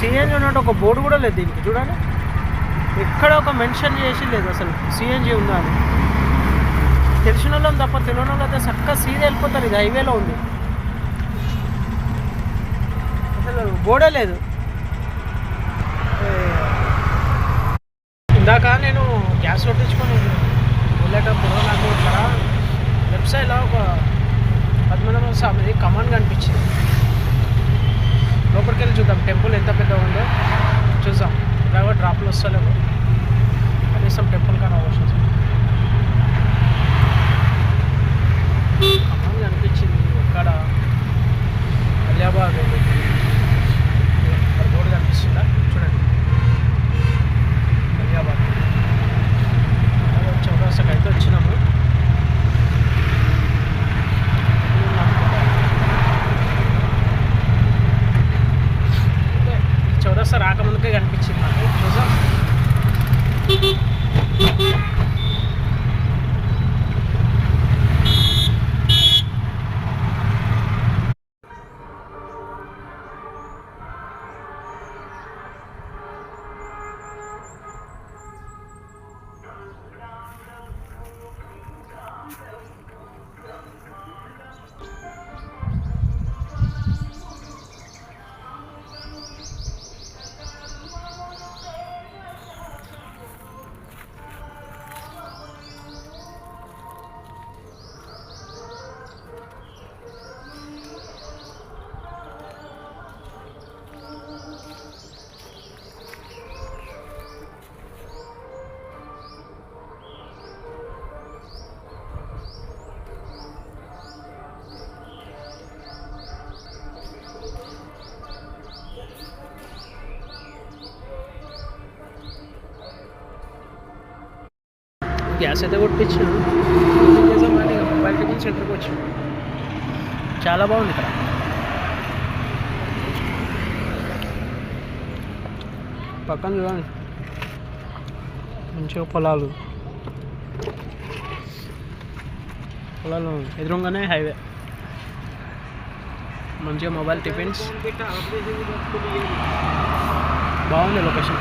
CNG ఉన్నట్టు ఒక board కూడా లేదు దీనికి. చూడండి, ఎక్కడ ఒక మెన్షన్ చేసి లేదు అసలు సిఎన్జి ఉందా అని. తెలిసిన వాళ్ళం తప్ప తెలియని వాళ్ళు అయితే చక్కగా సీదా వెళ్ళిపోతారు. ఇది హైవేలో ఉంది, అసలు బోర్డే లేదు. ఇందాక నేను గ్యాస్ కొట్టించుకొని వెళ్ళేటప్పుడు నాకు ఇక్కడ లెఫ్ట్ సైడ్లో ఒక 10 మంది స్వామిది కమాండ్ కనిపించింది. లోపలికి వెళ్ళి చూద్దాం టెంపుల్ ఎంత పెద్దగా ఉందో చూద్దాం. డ్రైవర్ డ్రాప్లు వస్తలేవు, కనీసం టెంపుల్ కానీ అవసరం. కమాండ్ కనిపించింది ఎక్కడ, అలియాబాద్ బోర్డు కనిపిస్తుందా చూడండి, అలియాబాద్. చౌరస్తాకి అయితే వచ్చినాము. చౌరస్తా రాకముందుకే కనిపించింది నాకు. చూసాం గ్యాస్ అయితే కొట్టించాను. మొబైల్ టిఫిన్ సెంటర్కి వచ్చాను. చాలా బాగుంది ఇక్కడ. పక్కన చూడండి మంచిగా పొలాలు ఎదురుగానే హైవే. మంచిగా మొబైల్ టిఫిన్స్ బాగుంది లొకేషన్.